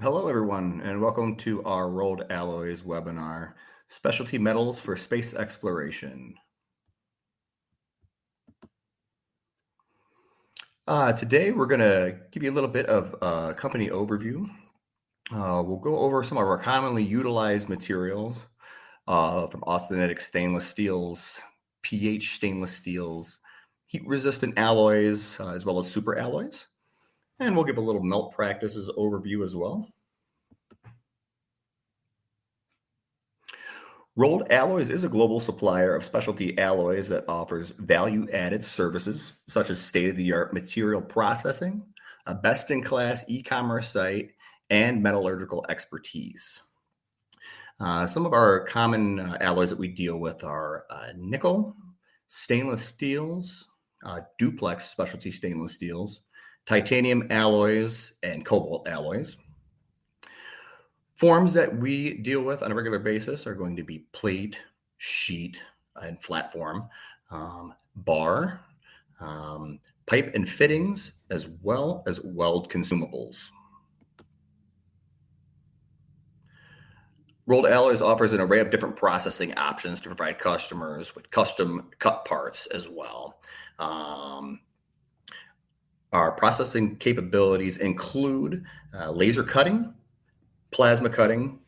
Hello, everyone, and welcome to our Rolled Alloys webinar, Specialty Metals for Space Exploration. Today, we're going to give you a little bit of a company overview. We'll go over some of our commonly utilized materials from austenitic stainless steels, pH stainless steels, heat-resistant alloys, as well as super alloys. And we'll give a little melt practices overview as well. Rolled Alloys is a global supplier of specialty alloys that offers value-added services such as state-of-the-art material processing, a best-in-class e-commerce site, and metallurgical expertise. Some of our common alloys that we deal with are nickel, stainless steels, duplex specialty stainless steels, titanium alloys, and cobalt alloys. Forms that we deal with on a regular basis are going to be plate, sheet, and flat form, bar, pipe and fittings, as well as weld consumables. Rolled Alloys offers an array of different processing options to provide customers with custom cut parts as well. Our processing capabilities include laser cutting, plasma cutting,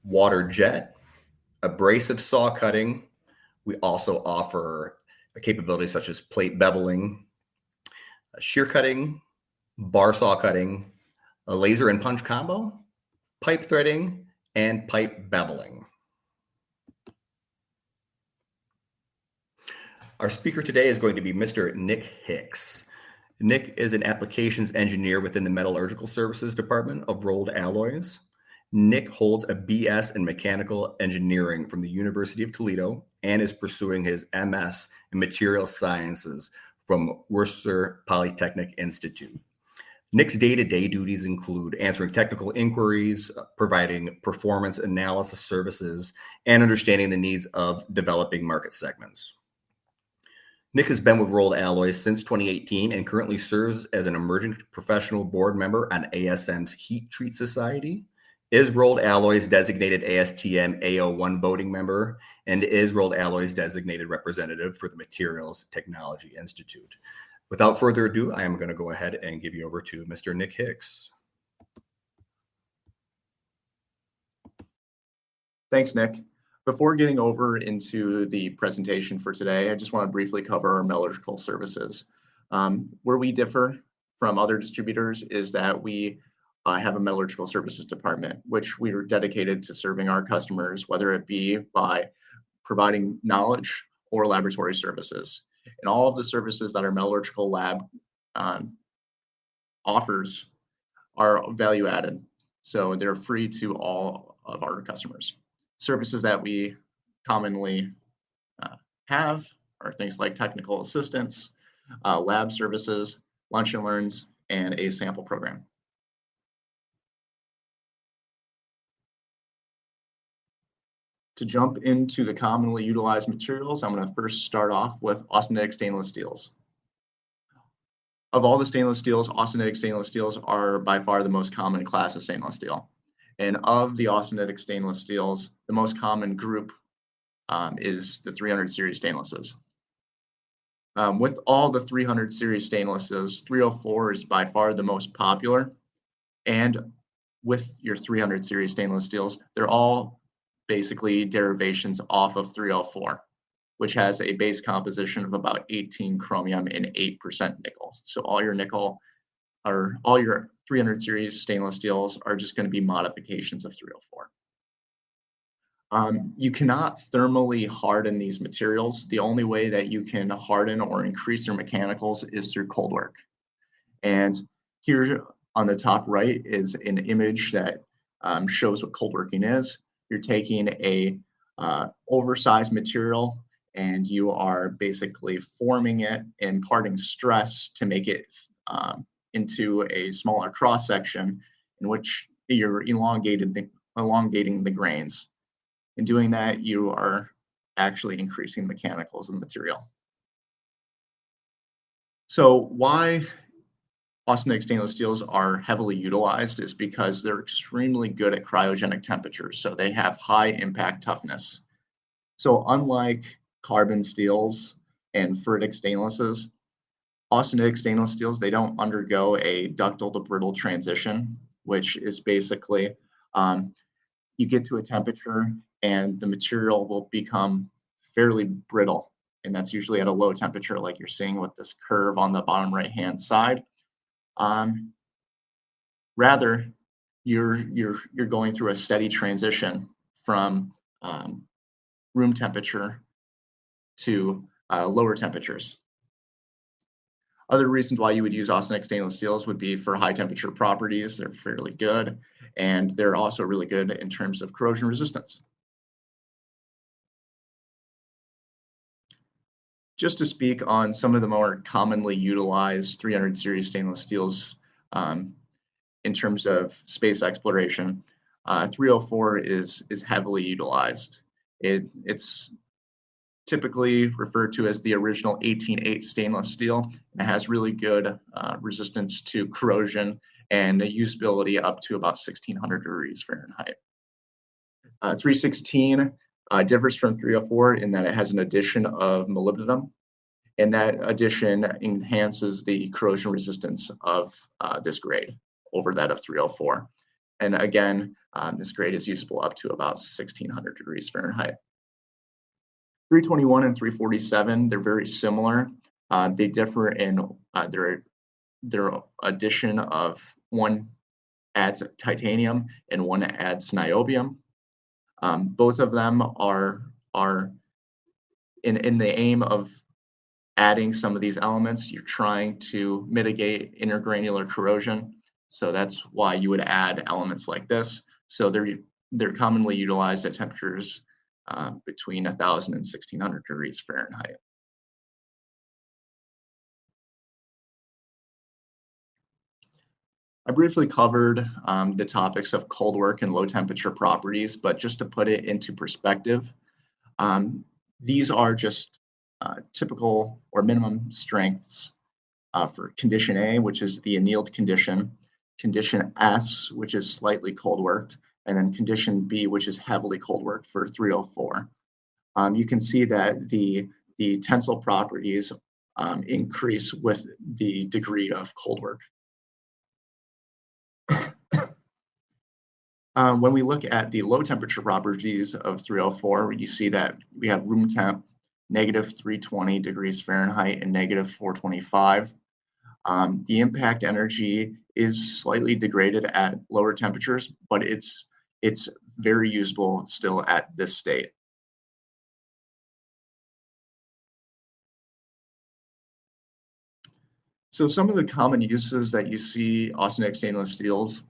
water jet, abrasive saw cutting. We also offer capabilities such as plate beveling, shear cutting, bar saw cutting, a laser and punch combo, pipe threading, and pipe beveling. Our speaker today is going to be Mr. Nick Hicks. Nick is an applications engineer within the Metallurgical Services Department of Rolled Alloys. Nick holds a BS in mechanical engineering from the University of Toledo and is pursuing his MS in material sciences from Worcester Polytechnic Institute. Nick's day-to-day duties include answering technical inquiries, providing performance analysis services, and understanding the needs of developing market segments. Nick has been with Rolled Alloys since 2018 and currently serves as an emerging professional board member on ASM's Heat Treat Society, is Rolled Alloys designated ASTM AO1 voting member, and is Rolled Alloys designated representative for the Materials Technology Institute. Without further ado, I am going to go ahead and give you over to Mr. Nick Hicks. Thanks, Nick. Before getting over into the presentation for today, I just want to briefly cover our metallurgical services. Where we differ from other distributors is that we have a metallurgical services department, which we are dedicated to serving our customers, whether it be by providing knowledge or laboratory services. And all of the services that our metallurgical lab offers are value added. So they're free to all of our customers. Services that we commonly have are things like technical assistance, lab services, lunch and learns, and a sample program. To jump into the commonly utilized materials, I'm going to first start off with austenitic stainless steels. Of all the stainless steels, austenitic stainless steels are by far the most common class of stainless steel. And of the austenitic stainless steels, the most common group is the 300 series stainlesses. With all the 300 series stainlesses, 304 is by far the most popular. And with your 300 series stainless steels, they're all basically derivations off of 304, which has a base composition of about 18 chromium and 8% nickel. So all your nickel or all your 300 series stainless steels are just going to be modifications of 304. You cannot thermally harden these materials. The only way that you can harden or increase your mechanicals is through cold work. And here on the top right is an image that shows what cold working is. You're taking a oversized material and you are basically forming it and imparting stress to make it into a smaller cross section in which you're elongating the grains. In doing that, you are actually increasing mechanicals in the material. So why austenitic stainless steels are heavily utilized is because they're extremely good at cryogenic temperatures. So they have high impact toughness. So unlike carbon steels and ferritic stainlesses, austenitic stainless steels, they don't undergo a ductile to brittle transition, which is basically um, you get to a temperature and the material will become fairly brittle. And that's usually at a low temperature, like you're seeing with this curve on the bottom right-hand side. Um, Rather, you're going through a steady transition from room temperature to lower temperatures. Other reasons why you would use austenitic stainless steels would be for high temperature properties. They're fairly good, and they're also really good in terms of corrosion resistance. Just to speak on some of the more commonly utilized 300 series stainless steels um, in terms of space exploration, 304 is heavily utilized. It's typically referred to as the original 18-8 stainless steel. It has really good resistance to corrosion and a usability up to about 1600 degrees Fahrenheit. 316 differs from 304 in that it has an addition of molybdenum, and that addition enhances the corrosion resistance of this grade over that of 304. And again, this grade is usable up to about 1600 degrees Fahrenheit. 321 and 347, they're very similar. They differ in their addition of one adds titanium and one adds niobium. Both of them are in the aim of adding some of these elements. You're trying to mitigate intergranular corrosion, so that's why you would add elements like this. So they're commonly utilized at temperatures between 1,000 and 1,600 degrees Fahrenheit. I briefly covered the topics of cold work and low temperature properties, but just to put it into perspective, um, these are just typical or minimum strengths for condition A, which is the annealed condition S, which is slightly cold worked, and then condition B, which is heavily cold worked for 304. You can see that the tensile properties increase with the degree of cold work. When we look at the low temperature properties of 304, you see that we have room temp negative 320 degrees Fahrenheit and negative 425. The impact energy is slightly degraded at lower temperatures, but it's very usable still at this state. So some of the common uses that you see austenitic stainless steels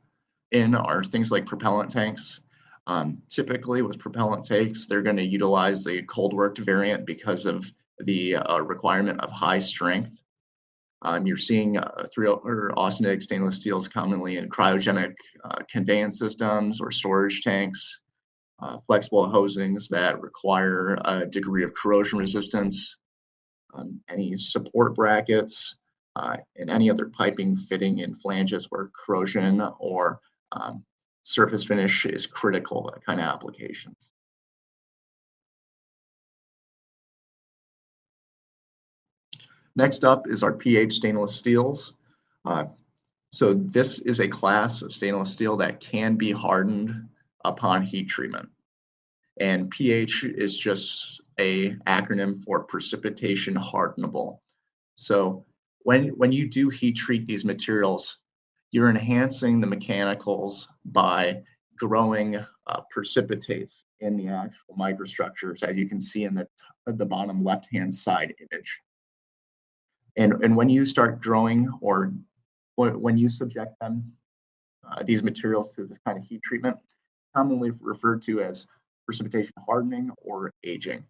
in are things like propellant tanks. Typically with propellant tanks, they're going to utilize the cold worked variant because of the requirement of high strength. You're seeing austenitic stainless steels commonly in cryogenic conveyance systems or storage tanks, flexible hosings that require a degree of corrosion resistance, any support brackets, and any other piping, fitting, and flanges where corrosion or surface finish is critical, that kind of applications. Next up is our pH stainless steels. Uh, so this is a class of stainless steel that can be hardened upon heat treatment. And pH is just a acronym for precipitation hardenable. So when you do heat treat these materials, you're enhancing the mechanicals by growing precipitates in the actual microstructures, as you can see in the bottom left-hand side image. And when you start growing or when you subject them, these materials to this kind of heat treatment, commonly referred to as precipitation hardening or aging.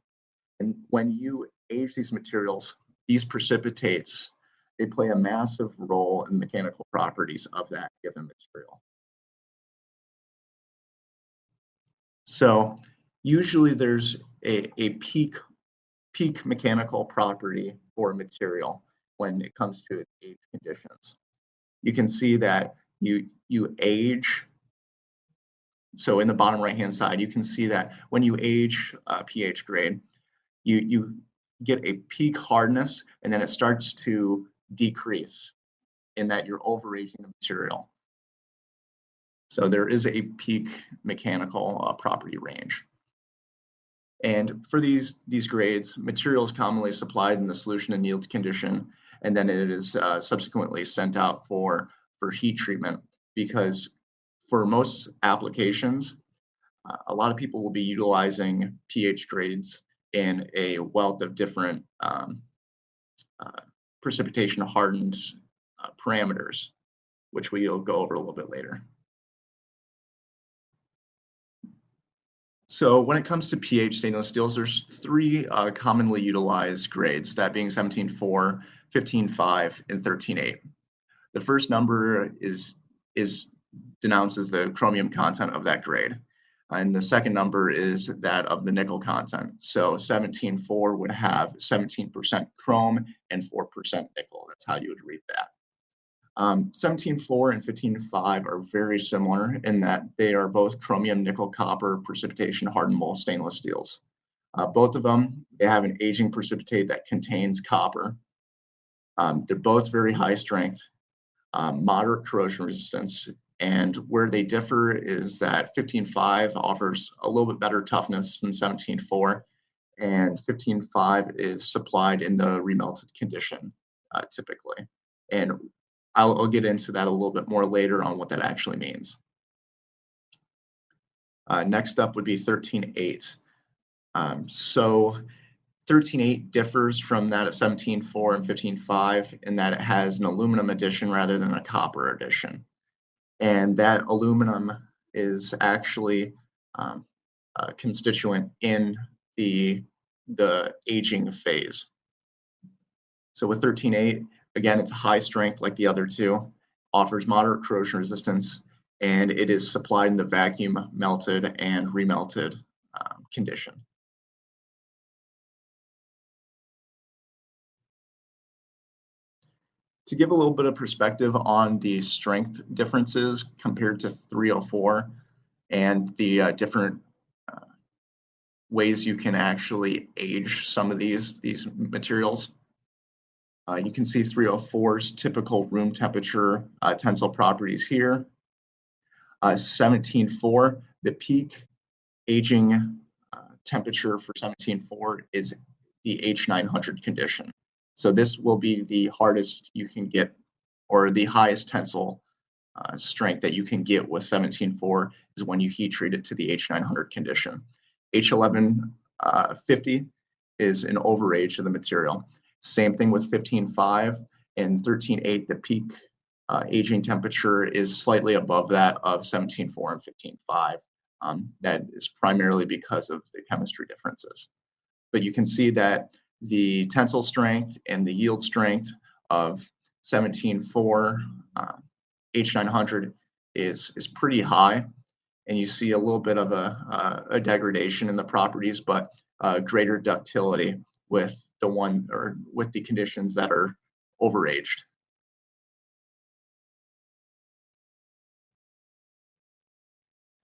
And when you age these materials, these precipitates, they play a massive role in the mechanical properties of that given material. So usually there's a peak mechanical property for a material when it comes to its age conditions. you can see that you age. So in the bottom right-hand side, you can see that when you age a pH grade, you get a peak hardness, and then it starts to decrease in that you're overaging the material. So there is a peak mechanical property range. And for these grades, material is commonly supplied in the solution and yield condition, and then it is subsequently sent out for heat treatment, because for most applications, a lot of people will be utilizing pH grades in a wealth of different precipitation hardened parameters, which we'll go over a little bit later. So when it comes to pH stainless steels, there's three commonly utilized grades, that being 17.4, 15.5, and 13.8. The first number is denounces the chromium content of that grade. And the second number is that of the nickel content. So 17.4 would have 17% chrome and 4% nickel. That's how you would read that. 17.4 and 15.5 are very similar in that they are both chromium nickel copper precipitation hardened mold stainless steels. Both of them, they have an aging precipitate that contains copper. They're both very high strength, moderate corrosion resistance, and where they differ is that 15.5 offers a little bit better toughness than 17.4, and 15.5 is supplied in the remelted condition typically. And I'll get into that a little bit more later on what that actually means. Next up would be 13.8. So 13.8 differs from that of 17.4 and 15.5 in that it has an aluminum addition rather than a copper addition. And that aluminum is actually a constituent in the aging phase. So with 13.8, again, it's high strength like the other two, offers moderate corrosion resistance, and it is supplied in the vacuum melted and remelted condition. To give a little bit of perspective on the strength differences compared to 304 and the different ways you can actually age some of these materials, you can see 304's typical room temperature tensile properties here. 17.4, the peak aging temperature for 17.4 is the H900 condition. So this will be the hardest you can get, or the highest tensile strength that you can get with 17.4 is when you heat treat it to the H900 condition. H1150 is an overage of the material. Same thing with 15.5 and 13.8, the peak aging temperature is slightly above that of 17.4 and 15.5. That is primarily because of the chemistry differences. But you can see that the tensile strength and the yield strength of 17.4 H900 is pretty high, and you see a little bit of a degradation in the properties, but greater ductility with the conditions that are overaged.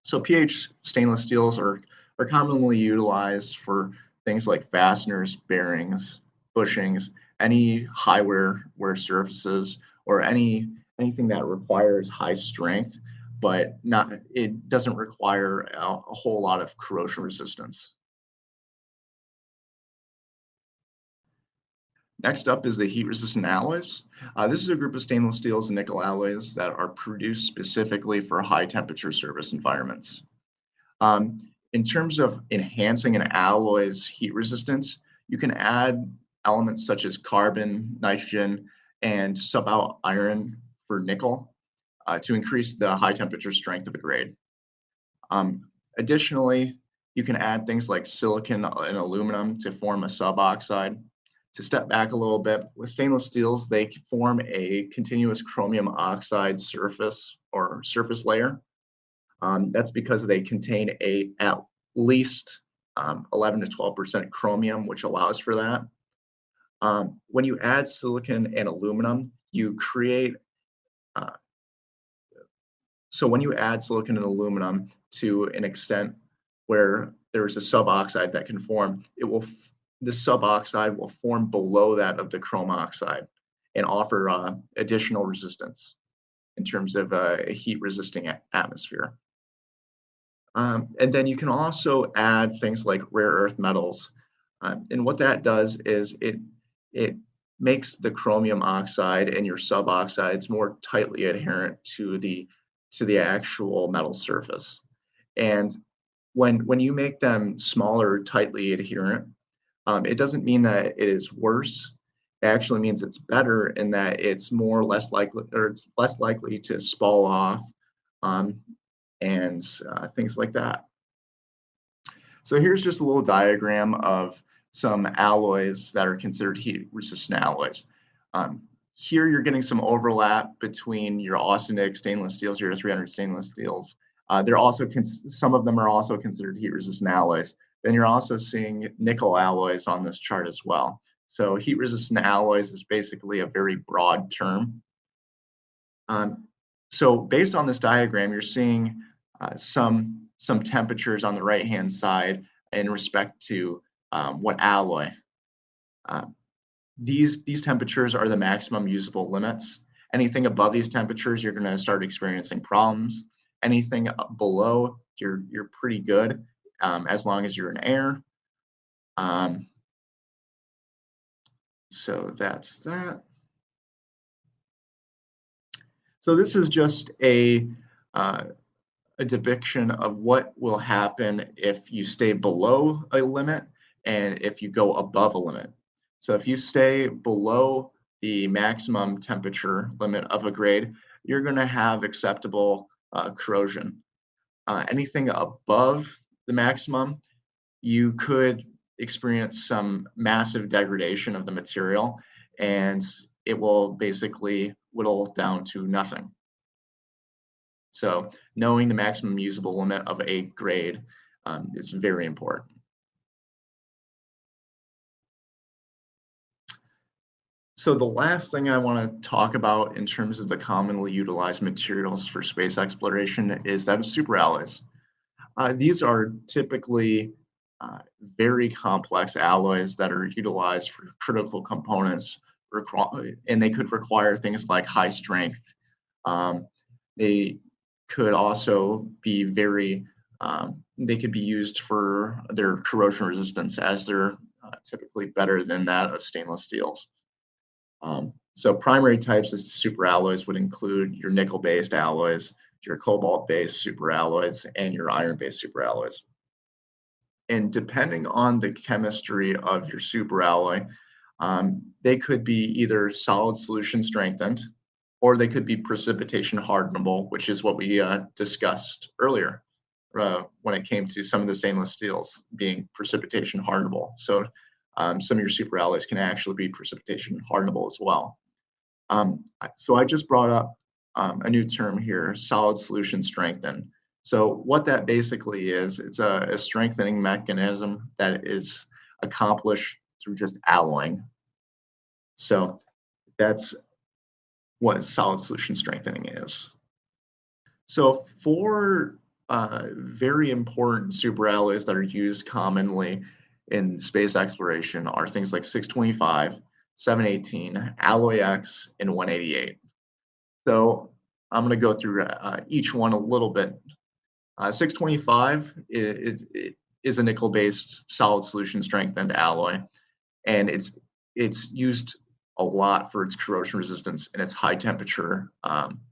So pH stainless steels are commonly utilized for things like fasteners, bearings, bushings, any high wear surfaces, or anything that requires high strength, but it doesn't require a whole lot of corrosion resistance. Next up is the heat-resistant alloys. This is a group of stainless steels and nickel alloys that are produced specifically for high-temperature service environments. In terms of enhancing an alloy's heat resistance, you can add elements such as carbon, nitrogen, and sub-out iron for nickel to increase the high-temperature strength of a grade. Additionally, you can add things like silicon and aluminum to form a suboxide. To step back a little bit, with stainless steels, they form a continuous chromium oxide surface or surface layer. That's because they contain at least 11 to 12% chromium, which allows for that. When you add silicon and aluminum, you create So when you add silicon and aluminum to an extent where there's a suboxide that can form, the suboxide will form below that of the chrome oxide and offer additional resistance in terms of a heat resisting atmosphere. And then you can also add things like rare earth metals. And what that does is it makes the chromium oxide and your suboxides more tightly adherent to the actual metal surface. And when you make them smaller, tightly adherent, it doesn't mean that it is worse. It actually means it's better in that it's it's less likely to spall off, um, and things like that. So here's just a little diagram of some alloys that are considered heat-resistant alloys. Um, Here you're getting some overlap between your austenitic stainless steels, your 300 stainless steels. Some of them are also considered heat-resistant alloys. Then you're also seeing nickel alloys on this chart as well. So heat-resistant alloys is basically a very broad term. So based on this diagram, you're seeing some temperatures on the right-hand side in respect to what alloy. Uh, these temperatures are the maximum usable limits. Anything above these temperatures, you're going to start experiencing problems. Anything below, you're pretty good as long as you're in air. So that's that. So this is just a depiction of what will happen if you stay below a limit and if you go above a limit. So if you stay below the maximum temperature limit of a grade, you're going to have acceptable corrosion. Anything above the maximum, you could experience some massive degradation of the material, and it will basically whittle down to nothing. So knowing the maximum usable limit of a grade is very important. So the last thing I want to talk about in terms of the commonly utilized materials for space exploration is that of superalloys. These are typically very complex alloys that are utilized for critical components, and they could require things like high strength. They could also be they could be used for their corrosion resistance, as they're typically better than that of stainless steels. So primary types of superalloys would include your nickel-based alloys, your cobalt-based superalloys, and your iron-based superalloys. And depending on the chemistry of your superalloy, they could be either solid solution strengthened, or they could be precipitation hardenable, which is what we discussed earlier when it came to some of the stainless steels being precipitation hardenable. So some of your superalloys can actually be precipitation hardenable as well. So I just brought up a new term here, solid solution strengthened. So what that basically is, it's a strengthening mechanism that is accomplished through just alloying. So that's what solid solution strengthening is. So for very important superalloys that are used commonly in space exploration are things like 625, 718, Alloy X, and 188. So I'm going to go through each one a little bit. 625 is a nickel-based solid solution strengthened alloy, and it's used a lot for its corrosion resistance and its high temperature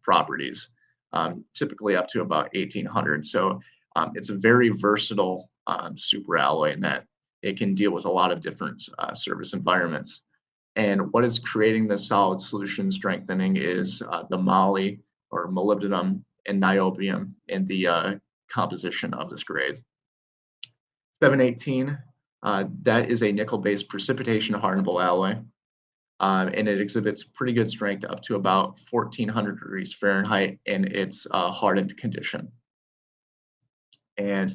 properties, typically up to about 1800. So it's a very versatile superalloy in that it can deal with a lot of different surface environments. And what is creating the solid solution strengthening is the moly or molybdenum and niobium in the composition of this grade. 718, that is a nickel-based precipitation hardenable alloy, and it exhibits pretty good strength up to about 1400 degrees Fahrenheit in its hardened condition. And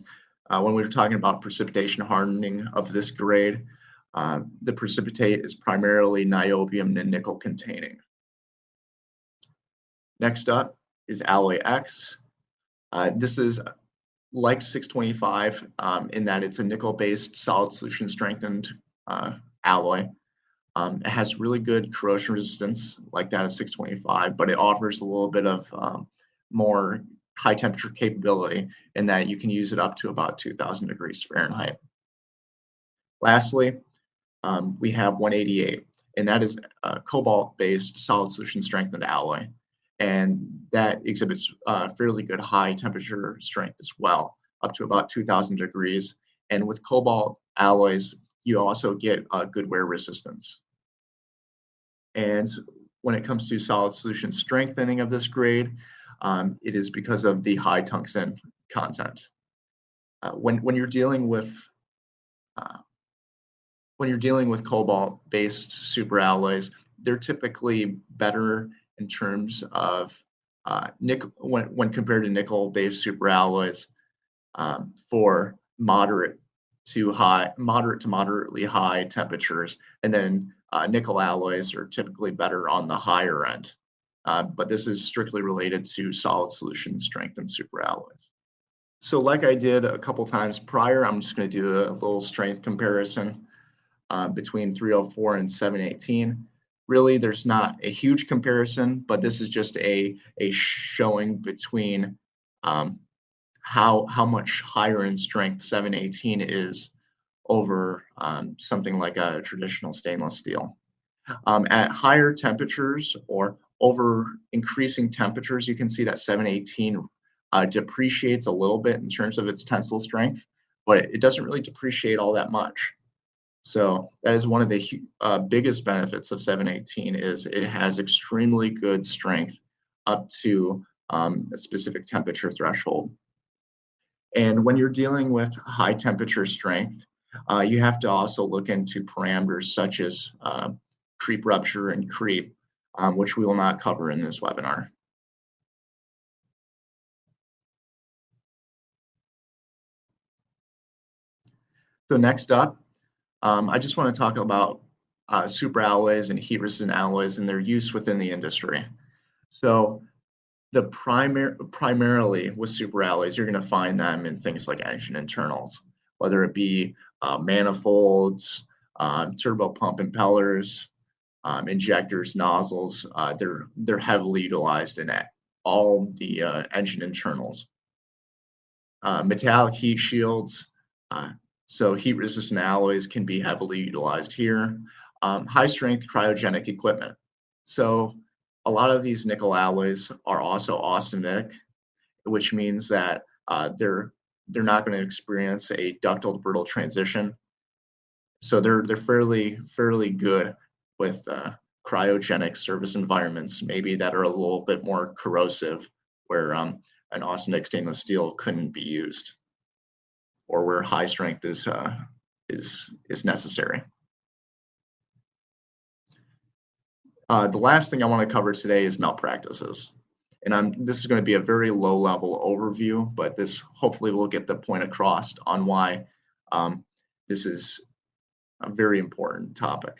when we were talking about precipitation hardening of this grade, the precipitate is primarily niobium and nickel containing. Next up is Alloy X. This is like 625 in that it's a nickel-based solid solution strengthened alloy. It has really good corrosion resistance, like that of 625, but it offers a little bit of more high temperature capability in that you can use it up to about 2000 degrees Fahrenheit. Lastly, we have 188, and that is a cobalt-based solid solution strengthened alloy. And that exhibits fairly good high temperature strength as well, up to about 2000 degrees. And with cobalt alloys, you also get good wear resistance. And when it comes to solid solution strengthening of this grade, it is because of the high tungsten content. When you're dealing with cobalt-based superalloys, they're typically better in terms of nickel when compared to nickel-based superalloys for moderate to moderately high temperatures, and then nickel alloys are typically better on the higher end. But this is strictly related to solid solution strength and superalloys. So like I did a couple times prior, I'm just going to do a little strength comparison between 304 and 718. Really, there's not a huge comparison, but this is just a showing between how much higher in strength 718 is over something like a traditional stainless steel. At higher temperatures or over increasing temperatures, you can see that 718 depreciates a little bit in terms of its tensile strength, but it doesn't really depreciate all that much. So that is one of the biggest benefits of 718 is it has extremely good strength up to a specific temperature threshold. And when you're dealing with high temperature strength, you have to also look into parameters such as creep rupture and creep, which we will not cover in this webinar. So next up, I just want to talk about superalloys and heat-resistant alloys and their use within the industry. So the primarily with superalloys, you're going to find them in things like engine internals, whether it be manifolds, turbo pump impellers, injectors, nozzles. They're heavily utilized in all the engine internals. Metallic heat shields. So heat-resistant alloys can be heavily utilized here. High-strength cryogenic equipment. So a lot of these nickel alloys are also austenitic, which means that they're not going to experience a ductile to brittle transition. So they're fairly good with cryogenic service environments, maybe that are a little bit more corrosive, where an austenitic stainless steel couldn't be used, or where high strength is necessary. The last thing I want to cover today is melt practices. And this is going to be a very low level overview, but this hopefully will get the point across on why this is a very important topic.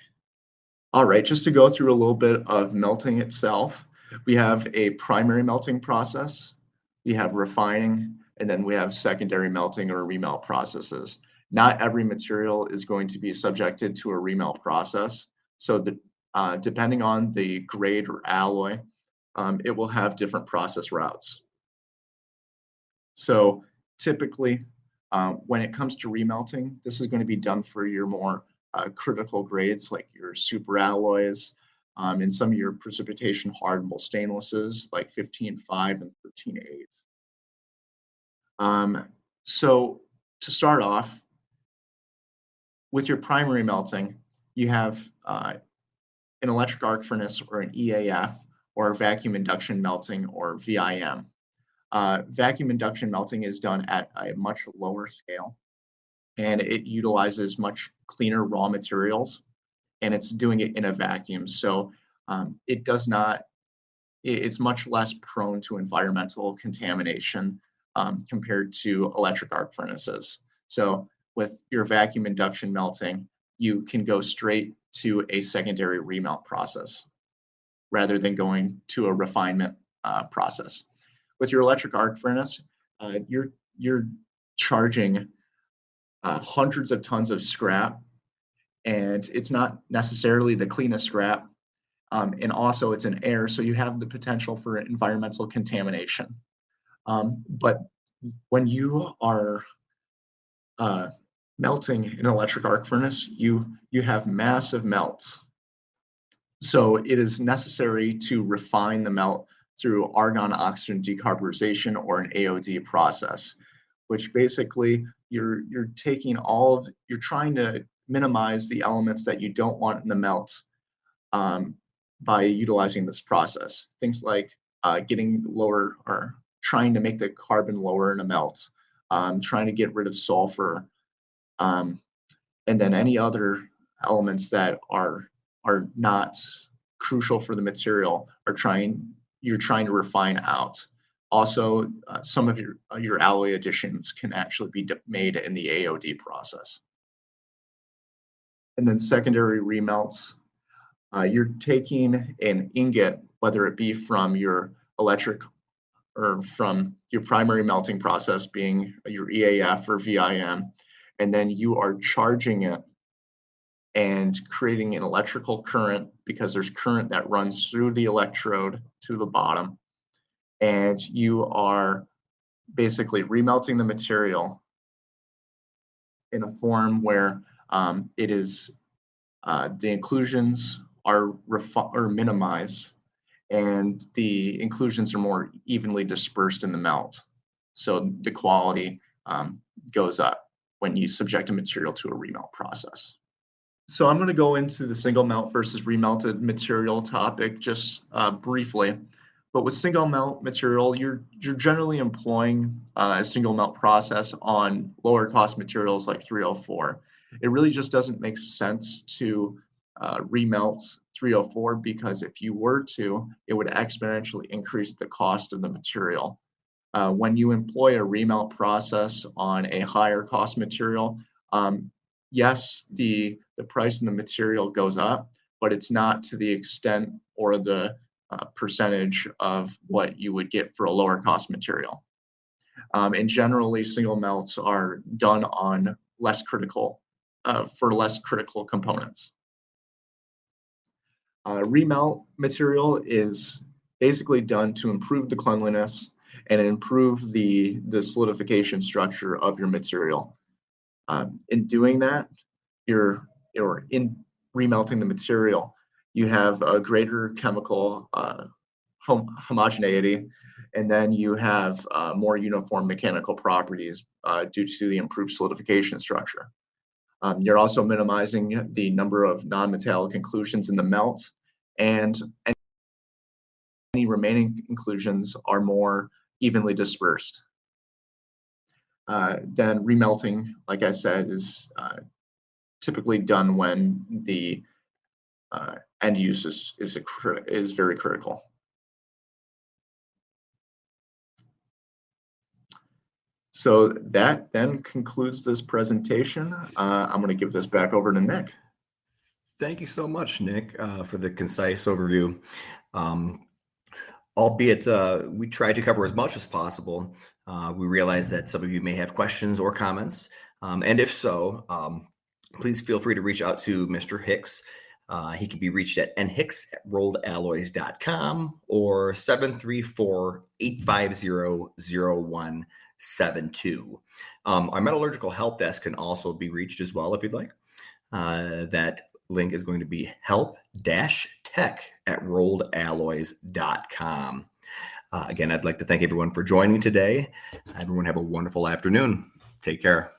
All right, just to go through a little bit of melting itself, we have a primary melting process, we have refining, and then we have secondary melting or remelt processes. Not every material is going to be subjected to a remelt process. So depending on the grade or alloy, it will have different process routes. So typically, when it comes to remelting, this is going to be done for your more critical grades like your superalloys and some of your precipitation hardenable stainlesses like 15.5 and 13.8. So to start off, with your primary melting, you have an electric arc furnace or an EAF or vacuum induction melting or VIM. Vacuum induction melting is done at a much lower scale, and it utilizes much cleaner raw materials, and it's doing it in a vacuum. So it's much less prone to environmental contamination compared to electric arc furnaces. So with your vacuum induction melting, you can go straight to a secondary remelt process rather than going to a refinement process. With your electric arc furnace, you're charging hundreds of tons of scrap, and it's not necessarily the cleanest scrap. And also, it's an air, so you have the potential for environmental contamination. But when you are melting an electric arc furnace, you have massive melts. So it is necessary to refine the melt through argon oxygen decarburization or an AOD process, which basically you're trying to minimize the elements that you don't want in the melt by utilizing this process. Things like getting lower or trying to make the carbon lower in a melt, trying to get rid of sulfur, and then any other elements that are not crucial for the material you're trying to refine out. Also, some of your alloy additions can actually be made in the AOD process. And then secondary remelts, you're taking an ingot, whether it be from your electric or from your primary melting process being your EAF or VIM, and then you are charging it and creating an electrical current because there's current that runs through the electrode to the bottom. And you are basically remelting the material in a form where it is the inclusions are minimized and the inclusions are more evenly dispersed in the melt. So the quality goes up when you subject a material to a remelt process. So I'm going to go into the single melt versus remelted material topic just briefly. But with single melt material, you're generally employing a single melt process on lower cost materials like 304. It really just doesn't make sense to remelt 304 because if you were to, it would exponentially increase the cost of the material. When you employ a remelt process on a higher cost material, yes, the price of the material goes up, but it's not to the extent or the percentage of what you would get for a lower cost material. And generally, single melts are done on for less critical components. Remelt material is basically done to improve the cleanliness and improve the solidification structure of your material. In doing that, you're in remelting the material, you have a greater chemical homogeneity, and then you have more uniform mechanical properties due to the improved solidification structure. You're also minimizing the number of non-metallic inclusions in the melt, and any remaining inclusions are more evenly dispersed. Then remelting, like I said, is typically done when the end use is very critical. So that then concludes this presentation. I'm going to give this back over to Nick. Thank you so much, Nick, for the concise overview. Albeit we tried to cover as much as possible, we realize that some of you may have questions or comments. And if so, please feel free to reach out to Mr. Hicks. He can be reached at nhicks@rolledalloys.com or 734-850-0172. Our metallurgical help desk can also be reached as well if you'd like. That link is going to be help-tech@rolledalloys.com. Again, I'd like to thank everyone for joining today. Everyone have a wonderful afternoon. Take care.